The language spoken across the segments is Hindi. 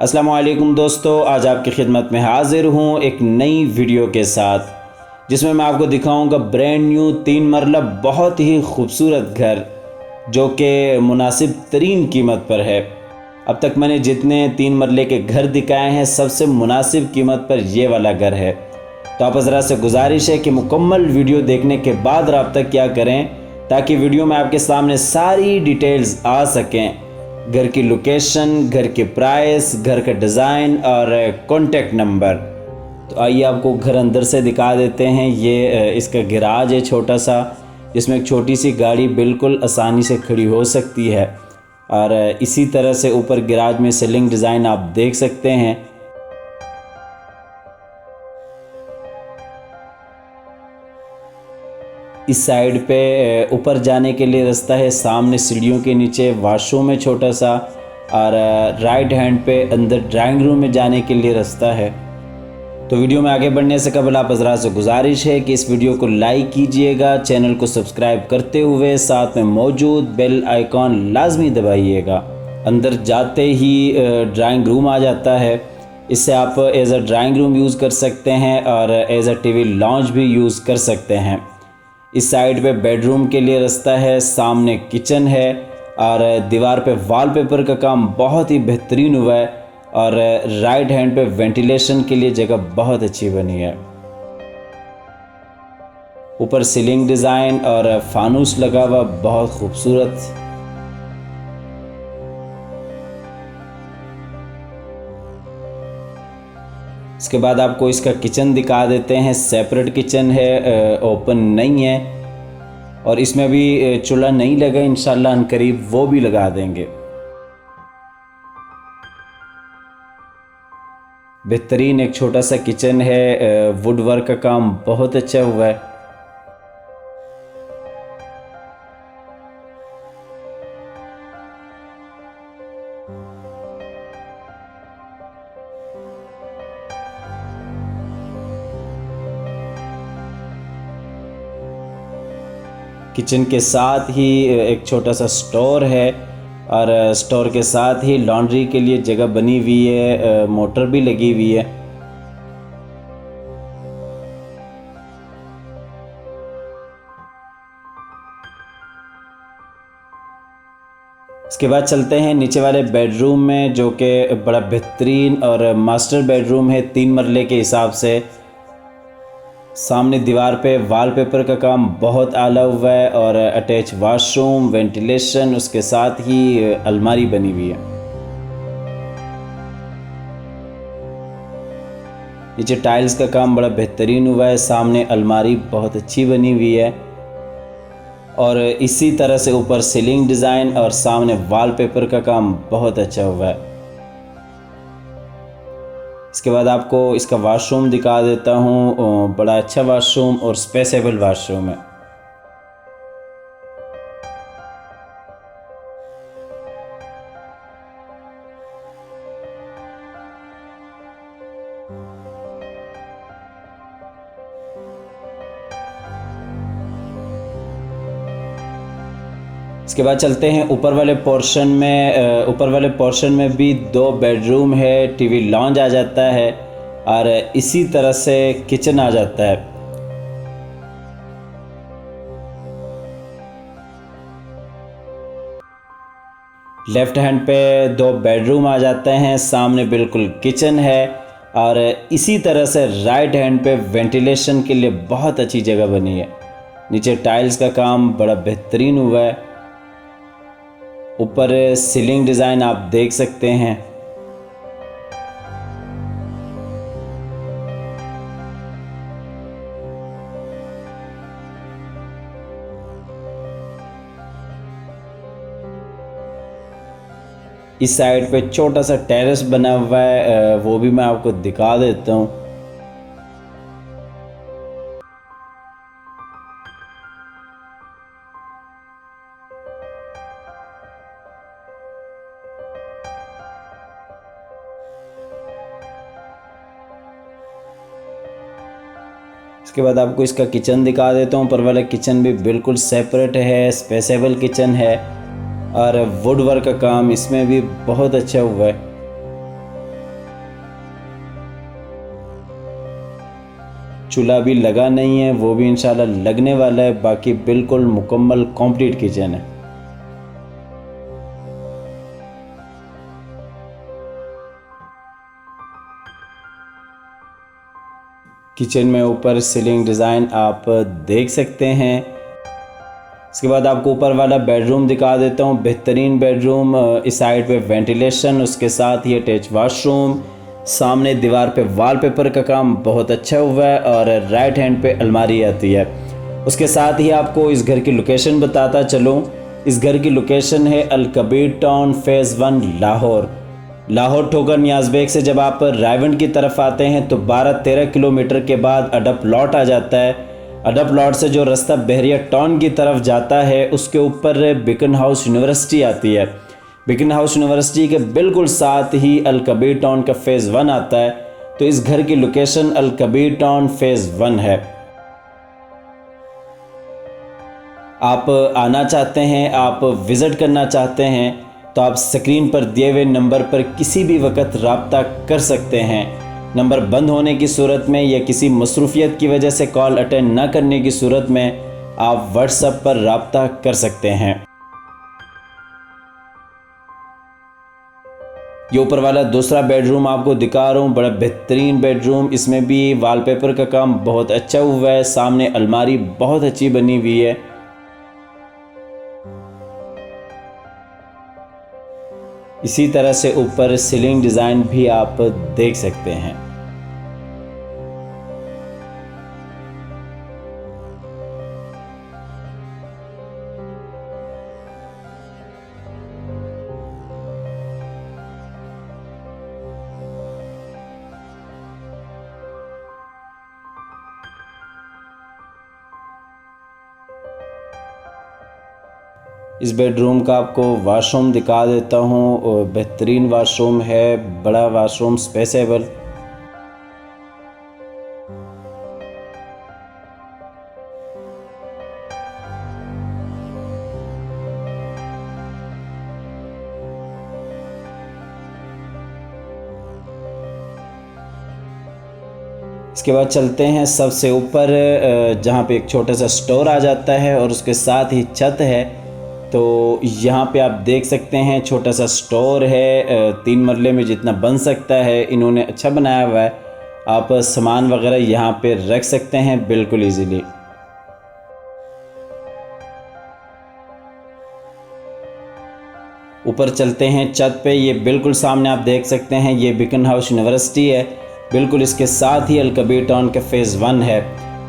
अस्सलामुअलैकुम दोस्तों, आज आपकी खिदमत में हाज़िर हूँ एक नई वीडियो के साथ जिसमें मैं आपको दिखाऊंगा ब्रांड न्यू 3 मरला बहुत ही खूबसूरत घर जो कि मुनासिब तरीन कीमत पर है। अब तक मैंने जितने 3 मरले के घर दिखाए हैं सबसे मुनासिब कीमत पर ये वाला घर है। तो आप हज़रात से गुजारिश है कि मुकम्मल वीडियो देखने के बाद रब्ता क्या करें ताकि वीडियो में आपके सामने सारी डिटेल्स आ सकें। घर की लोकेशन, घर की प्राइस, घर का डिज़ाइन और कॉन्टेक्ट नंबर। तो आइए आपको घर अंदर से दिखा देते हैं। ये इसका गैराज है छोटा सा, जिसमें एक छोटी सी गाड़ी बिल्कुल आसानी से खड़ी हो सकती है। और इसी तरह से ऊपर गैराज में सीलिंग डिज़ाइन आप देख सकते हैं। इस साइड पे ऊपर जाने के लिए रास्ता है, सामने सीढ़ियों के नीचे वॉशरूम है छोटा सा, और राइट हैंड पे अंदर ड्राइंग रूम में जाने के लिए रास्ता है। तो वीडियो में आगे बढ़ने से कबल आप हज़रात से गुजारिश है कि इस वीडियो को लाइक कीजिएगा, चैनल को सब्सक्राइब करते हुए साथ में मौजूद बेल आइकॉन लाजमी दबाइएगा। अंदर जाते ही ड्राइंग रूम आ जाता है। इससे आप as a drawing room use कर सकते हैं और एज अ टीवी लॉन्च भी यूज़ कर सकते हैं। इस साइड पे बेडरूम के लिए रास्ता है, सामने किचन है और दीवार पे वॉलपेपर का काम बहुत ही बेहतरीन हुआ है और राइट हैंड पे वेंटिलेशन के लिए जगह बहुत अच्छी बनी है। ऊपर सीलिंग डिज़ाइन और फानूस लगा हुआ बहुत खूबसूरत। इसके बाद आपको इसका किचन दिखा देते हैं। सेपरेट किचन है, ओपन नहीं है और इसमें भी चूल्हा नहीं लगा, इंशाल्लाह अनकरीब वो भी लगा देंगे। बेहतरीन एक छोटा सा किचन है, वुड वर्क का काम बहुत अच्छा हुआ है। किचन के साथ ही एक छोटा सा स्टोर है और स्टोर के साथ ही लॉन्ड्री के लिए जगह बनी हुई है, मोटर भी लगी हुई है। इसके बाद चलते हैं नीचे वाले बेडरूम में, जो कि बड़ा बेहतरीन और मास्टर बेडरूम है 3 मरले के हिसाब से। सामने दीवार पे वॉलपेपर का काम बहुत आला हुआ है और अटैच वॉशरूम, वेंटिलेशन, उसके साथ ही अलमारी बनी हुई है। नीचे टाइल्स का काम बड़ा बेहतरीन हुआ है, सामने अलमारी बहुत अच्छी बनी हुई है और इसी तरह से ऊपर सीलिंग डिज़ाइन और सामने वॉलपेपर का काम बहुत अच्छा हुआ है। इसके बाद आपको इसका वॉशरूम दिखा देता हूँ। बड़ा अच्छा वॉशरूम और स्पेसेबल वॉशरूम है। इसके बाद चलते हैं ऊपर वाले पोर्शन में। ऊपर वाले पोर्शन में भी 2 बेडरूम है, टीवी लॉन्च आ जाता है और इसी तरह से किचन आ जाता है। लेफ्ट हैंड पे 2 बेडरूम आ जाते हैं, सामने बिल्कुल किचन है और इसी तरह से राइट हैंड पे वेंटिलेशन के लिए बहुत अच्छी जगह बनी है। नीचे टाइल्स का काम बड़ा बेहतरीन हुआ है। ऊपर सीलिंग डिज़ाइन आप देख सकते हैं। इस साइड पे छोटा सा टेरेस बना हुआ है, वो भी मैं आपको दिखा देता हूँ। इसके बाद आपको इसका किचन दिखा देता हूँ। ऊपर वाला किचन भी बिल्कुल सेपरेट है, स्पेसेबल किचन है और वुड वर्क का काम इसमें भी बहुत अच्छा हुआ है। चूल्हा भी लगा नहीं है, वो भी इंशाल्लाह लगने वाला है। बाकी बिल्कुल मुकम्मल कंप्लीट किचन है। किचन में ऊपर सीलिंग डिज़ाइन आप देख सकते हैं। इसके बाद आपको ऊपर वाला बेडरूम दिखा देता हूँ। बेहतरीन बेडरूम, इस साइड पे वेंटिलेशन, उसके साथ ही अटैच वॉशरूम, सामने दीवार पे वॉलपेपर का काम बहुत अच्छा हुआ है और राइट हैंड पे अलमारी आती है। उसके साथ ही आपको इस घर की लोकेशन बताता चलूँ। इस घर की लोकेशन है अल कबीर टाउन फेज़ 1 लाहौर। लाहौर ठोकर नियाज़बेग से जब आप रायवंड की तरफ आते हैं तो 12-13 किलोमीटर के बाद अडप लॉट आ जाता है। अडप लॉट से जो रास्ता बहरिया टाउन की तरफ जाता है उसके ऊपर बिकन हाउस यूनिवर्सिटी आती है। बिकन हाउस यूनिवर्सिटी के बिल्कुल साथ ही अल कबीर टाउन का फेज़ 1 आता है। तो इस घर की लोकेशन अल कबीर टाउन फेज़ 1 है। आप आना चाहते हैं, आप विज़िट करना चाहते हैं तो आप स्क्रीन पर दिए हुए नंबर पर किसी भी वक्त रब्ता कर सकते हैं। नंबर बंद होने की सूरत में या किसी मसरूफियत की वजह से कॉल अटेंड न करने की सूरत में आप व्हाट्सएप पर रब्ता कर सकते हैं। ये ऊपर वाला दूसरा बेडरूम आपको दिखा रहा हूँ, बड़ा बेहतरीन बेडरूम। इसमें भी वॉलपेपर का काम बहुत अच्छा हुआ है। सामने अलमारी बहुत अच्छी बनी हुई है। इसी तरह से ऊपर सीलिंग डिज़ाइन भी आप देख सकते हैं। इस बेडरूम का आपको वाशरूम दिखा देता हूँ और बेहतरीन वाशरूम है, बड़ा वाशरूम, स्पेसेबल। इसके बाद चलते हैं सबसे ऊपर, जहाँ पे एक छोटा सा स्टोर आ जाता है और उसके साथ ही छत है। तो यहाँ पे आप देख सकते हैं छोटा सा स्टोर है, 3 मरले में जितना बन सकता है इन्होंने अच्छा बनाया हुआ है। आप सामान वगैरह यहाँ पे रख सकते हैं बिल्कुल ईजीली। ऊपर चलते हैं छत पे। ये बिल्कुल सामने आप देख सकते हैं, ये बिकन हाउस यूनिवर्सिटी है। बिल्कुल इसके साथ ही अल कबीर टाउन का फेज़ 1 है।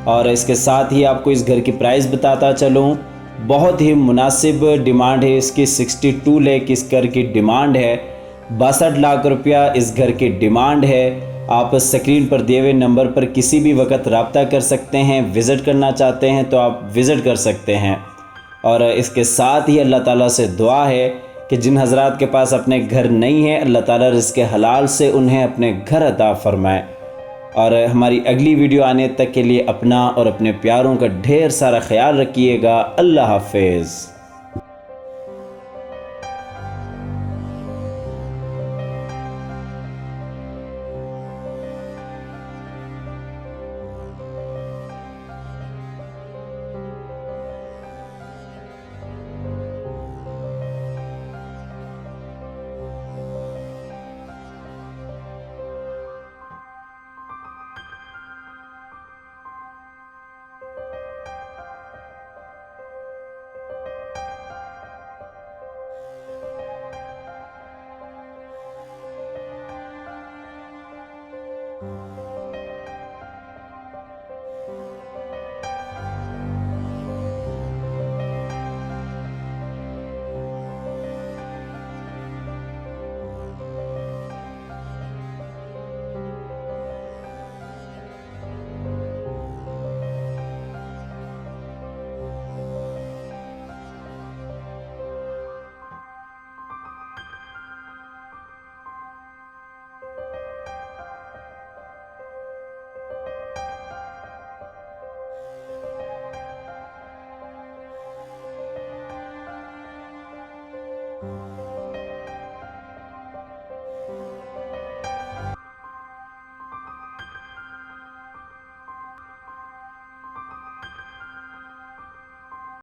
और इसके साथ ही आपको इस घर की प्राइस बताता चलूँ, बहुत ही मुनासिब डिमांड है इसकी। 62 लाख इस घर की डिमांड है। 62 लाख रुपया इस घर की डिमांड है। आप स्क्रीन पर दिए हुए नंबर पर किसी भी वक्त रब्ता कर सकते हैं। विज़िट करना चाहते हैं तो आप विज़िट कर सकते हैं। और इसके साथ ही अल्लाह ताला से दुआ है कि जिन हज़रात के पास अपने घर नहीं है, अल्लाह ताला रिज़्क़ हलाल से उन्हें अपने घर अता फ़रमाए। और हमारी अगली वीडियो आने तक के लिए अपना और अपने प्यारों का ढेर सारा ख्याल रखिएगा। अल्लाह हाफ़िज़।